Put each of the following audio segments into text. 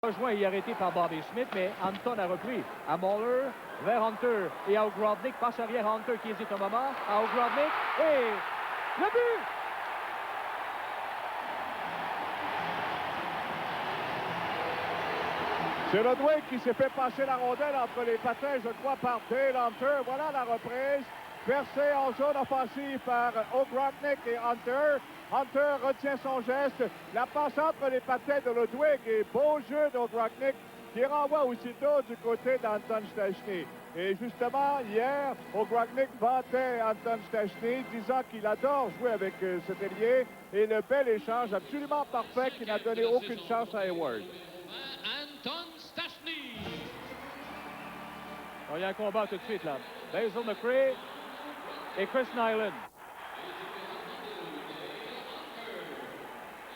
Rejoint et arrêté par Bobby Smith, mais Anton a repris à Muller, vers Hunter et à Ogrodnik. Passe arrière à Hunter qui hésite un moment, à Ogrodnik et le but! C'est Ludwig qui s'est fait passer la rondelle entre les patins, je crois, par Dale Hunter. Voilà la reprise. Percé en zone offensive par Ogrodnik et Hunter. Hunter retient son geste. La passe entre les patins de Ludwig et beau jeu d'Ogrodnik qui renvoie aussitôt du côté d'Anton Stachny. Et justement, hier, Ogrodnik vantait Anton Stachny, disant qu'il adore jouer avec cet ailier. Et le bel échange absolument parfait qui n'a donné aucune chance à Hayward. Anton Stachny. Il y a un combat tout de suite là. Basil McRae et Chris Nyland.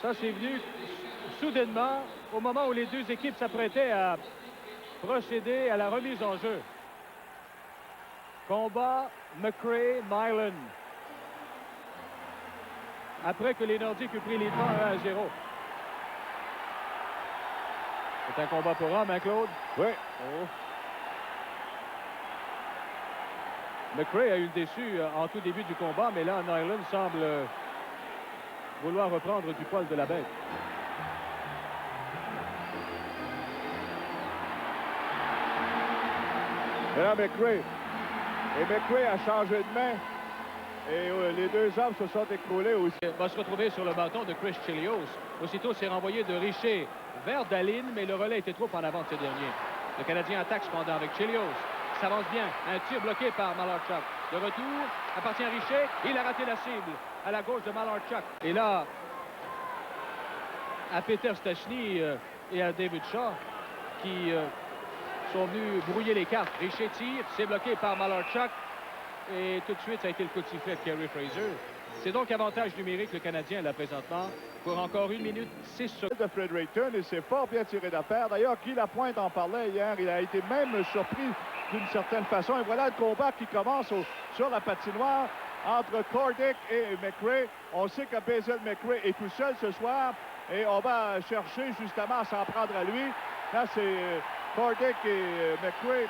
Ça, c'est venu soudainement au moment où les deux équipes s'apprêtaient à procéder à la remise en jeu. Combat McRae-Nyland. Après que les Nordiques ont pris les devants 1-0. C'est un combat pour homme, hein, Claude? Oui. Oh. McRae a eu le déçu en tout début du combat, mais là, Nyland semble vouloir reprendre du poil de la bête. Et là, McRae. Et McRae a changé de main. Et les deux hommes se sont écroulés aussi. Il va se retrouver sur le bâton de Chris Chelios. Aussitôt, c'est renvoyé de Richer vers Dahlin, mais le relais était trop en avant de ce dernier. Le Canadien attaque cependant avec Chelios. S'avance bien. Un tir bloqué par Malarchuk. De retour, appartient à Richer. Il a raté la cible à la gauche de Malarchuk. Et là, à Peter Stachny et à David Shaw, qui sont venus brouiller les cartes. Richer tire, c'est bloqué par Malarchuk. Et tout de suite, ça a été le coup de sifflet de Kerry Fraser. C'est donc avantage numérique le Canadien là présentement pour encore 1 minute 6 secondes. De Fredericton, et c'est fort bien tiré d'affaire. D'ailleurs, Guy Lapointe en parlait hier. Il a été même surpris d'une certaine façon. Et voilà le combat qui commence sur la patinoire entre Cordick et McRae. On sait que Basil McRae est tout seul ce soir et on va chercher justement à s'en prendre à lui. Là, c'est Cordick et McRae.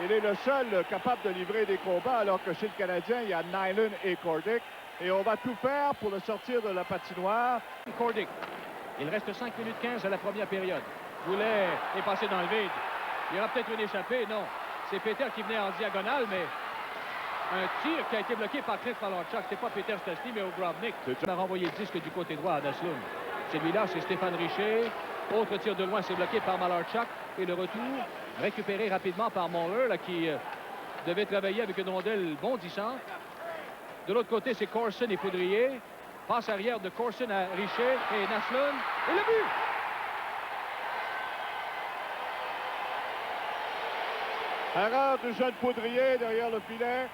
Il est le seul capable de livrer des combats, alors que chez le Canadien, il y a Nyland et Cordick. Et on va tout faire pour le sortir de la patinoire. Cordick. Il reste 5 minutes 15 à la première période. Goulet est passé dans le vide. Il y aura peut-être une échappée. Non. C'est Peter qui venait en diagonale, mais un tir qui a été bloqué par Chris Malarchuk. C'est pas Peter Stachny, mais Ogrodnik. Il a renvoyé le disque du côté droit à Naslund. Celui-là, c'est Stéphane Richer. Autre tir de loin, c'est bloqué par Malarchuk. Et le retour, récupéré rapidement par Muller, là, qui devait travailler avec une rondelle bondissante. De l'autre côté, c'est Corson et Poudrier. Passe arrière de Corson à Richer et Naslund. Et le but! Erreur du jeune Poudrier derrière le filet.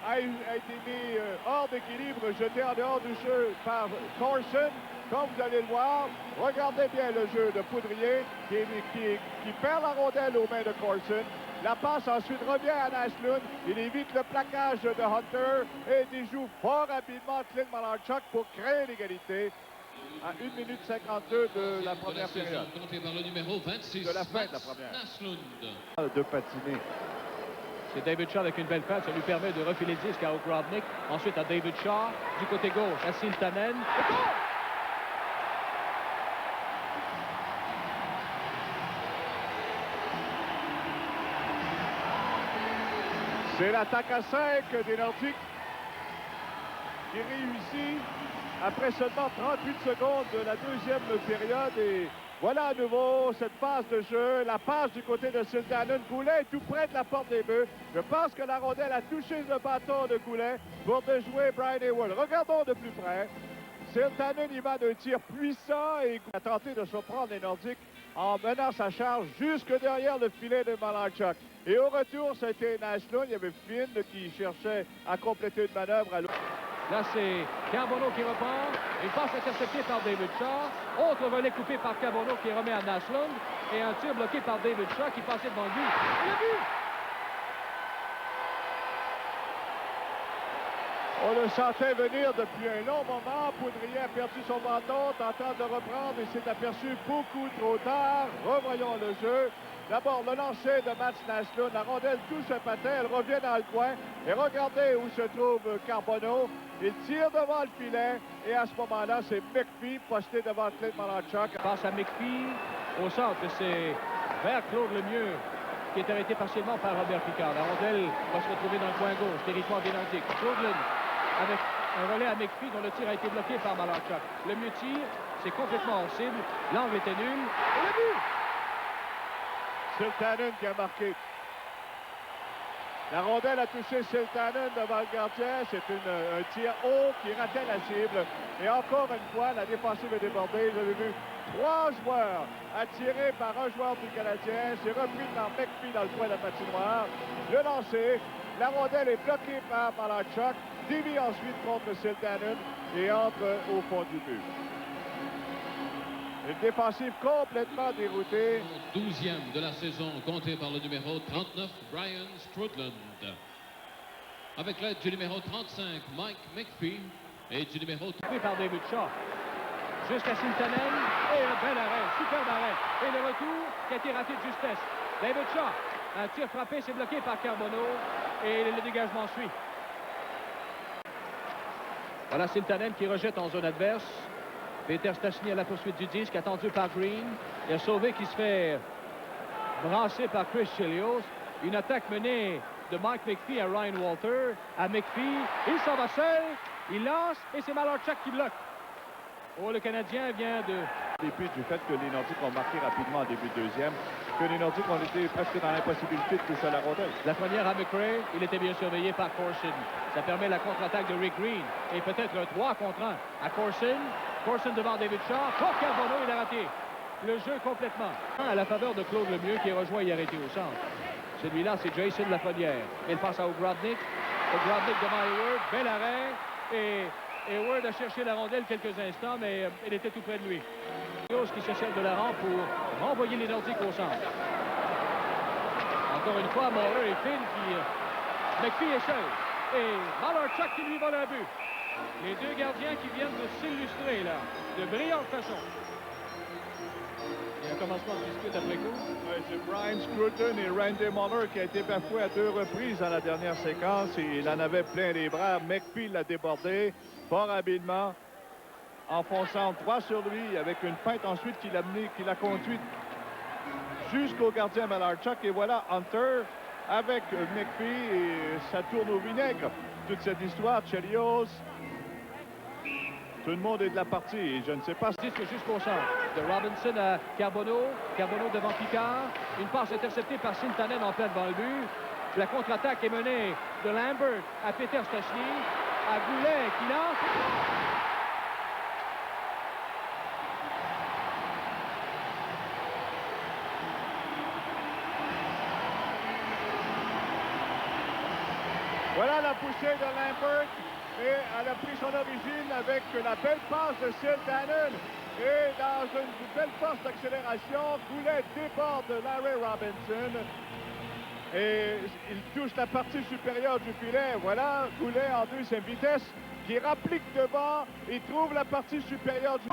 A été mis hors d'équilibre, jeté en dehors du jeu par Corson. Comme vous allez le voir, regardez bien le jeu de Poudrier qui perd la rondelle aux mains de Corson. La passe ensuite revient à Naslund. Il évite le plaquage de Hunter et il joue fort rapidement Clint Malarchuk pour créer l'égalité à 1 minute 52 de la première période. Par le numéro 26, de la fin de la première. Naslund. De patiner. C'est David Shaw avec une belle passe. Ça lui permet de refiler le disque à Ogrodnik. Ensuite à David Shaw. Du côté gauche à Siltanen. C'est l'attaque à 5 des Nordiques qui réussit après seulement 38 secondes de la deuxième période. Et voilà à nouveau cette passe de jeu, la passe du côté de Siltanen. Goulet est tout près de la porte des Bœufs. Je pense que la rondelle a touché le bâton de Goulet pour déjouer Brian Hayward. Regardons de plus près. Siltanen y va d'un tir puissant et a tenté de surprendre les Nordiques en menant sa charge jusque derrière le filet de Malarchuk. Et au retour, c'était Naslund. Il y avait Finn qui cherchait à compléter une manœuvre à l'autre. Là, c'est Carbonneau qui reprend. Une passe interceptée par David Shaw. Autre volet coupé par Carbonneau qui remet à Naslund. Et un tir bloqué par David Shaw qui passait devant le but. Et le but! On le sentait venir depuis un long moment. Poudrier a perdu son bâton, tentant de le reprendre et s'est aperçu beaucoup trop tard. Revoyons le jeu. D'abord, le lancer de Mats Naslund. La rondelle touche un patin, elle revient dans le coin. Et regardez où se trouve Carbonneau. Il tire devant le filet. Et à ce moment-là, c'est McPhee posté devant Clint Malarchuk. Passe à McPhee au centre. C'est vers Claude Lemieux, qui est arrêté partiellement par Robert Picard. La rondelle va se retrouver dans le coin gauche, territoire des Nordiques. Claude avec un relais à McPhee dont le tir a été bloqué par Malarchuk. Le mieux tire, c'est complètement hors cible. L'angle était nul. Et le but! Siltanen qui a marqué. La rondelle a touché Siltanen devant le gardien. C'est un tir haut qui ratait la cible. Et encore une fois, la défensive est débordée. Vous avez vu 3 joueurs attirés par un joueur du Canadien. C'est repris par McPhee dans le coin de la patinoire. Le lancer. La rondelle est bloquée par Malarchuk. Dévie ensuite contre Siltanen et entre au fond du but. Une défensive complètement déroutée. 12e de la saison, compté par le numéro 39, Brian Strudland. Avec l'aide du numéro 35, Mike McPhee, et du numéro 3. Par David Shaw. Jusqu'à Siltanen. Et un bel arrêt, superbe arrêt. Et le retour qui a été raté de justesse. David Shaw. Un tir frappé, c'est bloqué par Carbonneau. Et le dégagement suit. Voilà Siltanen qui rejette en zone adverse. Peter Stastny à la poursuite du disque, attendu par Green. Il y a Sauvé qui se fait brasser par Chris Chelios. Une attaque menée de Mike McPhee à Ryan Walter. À McPhee, il s'en va seul. Il lance et c'est Malarchuk qui bloque. Oh, le Canadien vient de... Dépit du fait que les Nordiques ont marqué rapidement en début de deuxième, que les Nordiques ont été presque dans l'impossibilité de toucher la rondelle. La première à McRae, il était bien surveillé par Corson. Ça permet la contre-attaque de Rick Green. Et peut-être un 3 contre 1 à Corson. Corson devant David Shaw. Pour Carbonneau, il a raté le jeu complètement. À la faveur de Claude Lemieux qui est rejoint et arrêté au centre. Celui-là, c'est Jason Lafrenière. Il passe à O'Grodnik. O'Grodnik devant Hayward. Bel arrêt. Et Hayward a cherché la rondelle quelques instants, mais elle était tout près de lui. Qui se sert de la rampe pour renvoyer les Nordiques au centre. Encore une fois, Maurer et Finn qui... McPhee est seul. Et Malarchuk qui lui vole un but. Les deux gardiens qui viennent de s'illustrer, là, de brillante façon. Il y a un commencement de dispute après coup. Ouais, c'est Brian Scruton et Randy Muller qui a été bafoué à 2 reprises dans la dernière séquence. Et il en avait plein les bras. McPhee l'a débordé fort habilement, enfonçant 3 sur lui avec une feinte ensuite qui l'a conduit jusqu'au gardien Malarchuk. Et voilà Hunter avec McPhee et ça tourne au vinaigre. Toute cette histoire, Chelios, tout le monde est de la partie et je ne sais pas... Jusqu'au centre. De Robinson à Carbonneau. Carbonneau devant Picard. Une passe interceptée par Siltanen en plein devant le but. La contre-attaque est menée de Lambert à Peter Stastny. À Goulet qui lance. Voilà la poussée de Lambert. Et elle a pris son origine avec la belle passe de Siltanen. Et dans une belle force d'accélération, Goulet déborde Larry Robinson. Et il touche la partie supérieure du filet. Voilà, Goulet en deuxième vitesse qui rapplique devant. Il trouve la partie supérieure du...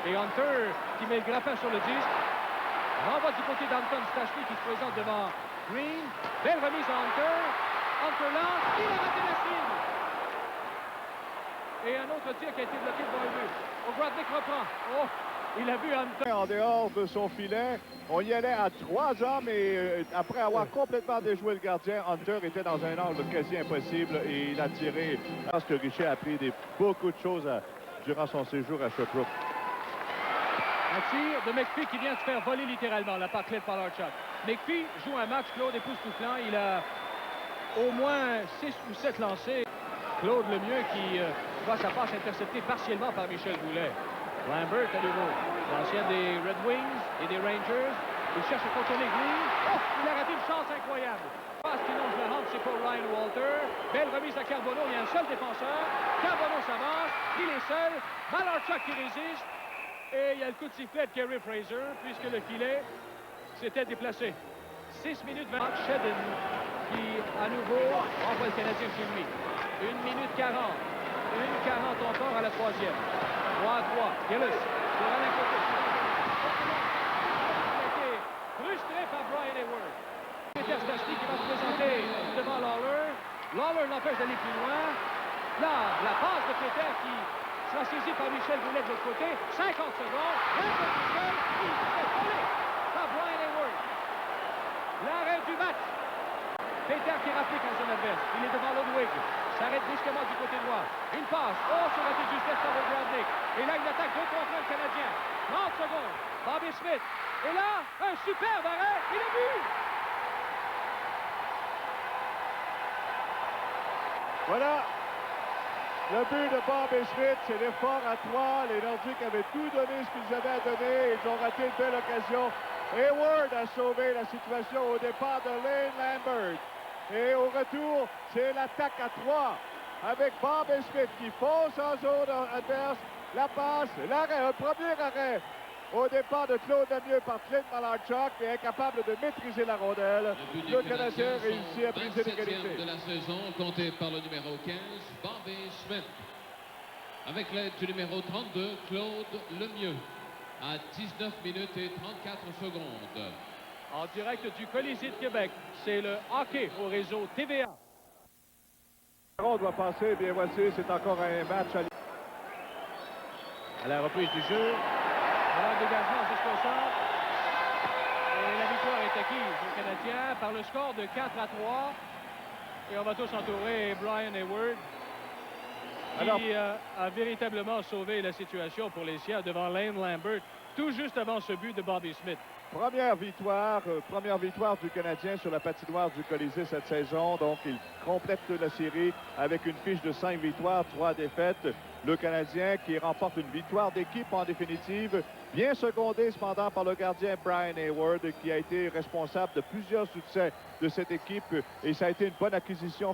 Et Hunter qui met le grappin sur le disque. Renvoie du côté d'Anton Stastny qui se présente devant Green. Belle remise à Hunter. Hunter lance. Il a raté la cible. Et un autre tir qui a été bloqué devant le but. O'Grodnik reprend. Oh, il a vu Hunter. En dehors de son filet, on y allait à 3 hommes et après avoir complètement déjoué le gardien, Hunter était dans un angle quasi impossible et il a tiré. Je pense que Richer a appris beaucoup de choses durant son séjour à Sherbrooke. Un tir de McPhee qui vient de se faire voler littéralement la par Clint Malarchuk. McPhee joue un match, Claude époustouflant. Il a au moins 6 ou 7 lancés. Claude Lemieux qui voit sa passe interceptée partiellement par Michel Goulet. Lambert à nouveau, l'ancien des Red Wings et des Rangers. Il cherche à contourner Green. Oh, il a raté une chance incroyable. Passe qui longe la rampe, c'est pour Ryan Walter. Belle remise à Carbonneau, il y a un seul défenseur. Carbonneau s'avance, il est seul. Malarchuk qui résiste. Et il y a le coup de sifflet de Kerry Fraser, puisque le filet s'était déplacé. 6 minutes 20. Shedden qui, à nouveau, envoie le Canadien chez lui. 1 minute 40. 1:40 encore à la troisième. 3-3. Gillis sur Alain Côté. Il a été frustré par Brian Hayward. Peter Stastny qui va se présenter devant Lawler. Lawler l'empêche d'aller plus loin. Là, la passe de Peter qui sera saisie par Michel Goulet de l'autre côté. 50 secondes. Michel, il se fait voler par Brian Hayward. L'arrêt du match. Peter qui rapplique en son adverse. Il est devant Ludwig. S'arrête brusquement du côté droit. Une passe. Oh, sur la tête de justesse par Gradnick. Et là, il attaque 2 contre 1 le Canadien. 30 secondes. Bobby Smith. Et là, un superbe arrêt. Il a vu. Voilà. Le but de Bobby Smith, c'est l'effort à 3. Les Nordiques avaient tout donné ce qu'ils avaient à donner. Ils ont raté une belle occasion. Hayward a sauvé la situation au départ de Lane Lambert. Et au retour, c'est l'attaque à 3 avec Bobby Smith qui fonce en zone adverse. La passe, l'arrêt, un premier arrêt au départ de Claude Lemieux par Clint Malarchuk et incapable de maîtriser la rondelle. Le Canadien réussit à briser l'égalité. De la saison, compté par le numéro 15, Bobby Smith. Avec l'aide du numéro 32, Claude Lemieux, à 19 minutes et 34 secondes. En direct du Colisée de Québec, c'est le hockey au réseau TVA. On doit passer, bien voici, c'est encore un match à la reprise du jeu. Un dégagement jusqu'au centre. Et la victoire est acquise aux Canadiens par le score de 4-3. Et on va tous entourer Brian Hayward, qui a véritablement sauvé la situation pour les siens devant Lane Lambert, tout juste avant ce but de Bobby Smith. Première victoire du Canadien sur la patinoire du Colisée cette saison. Donc, il complète la série avec une fiche de 5 victoires, 3 défaites. Le Canadien qui remporte une victoire d'équipe en définitive, bien secondé cependant par le gardien Brian Hayward, qui a été responsable de plusieurs succès de cette équipe. Et ça a été une bonne acquisition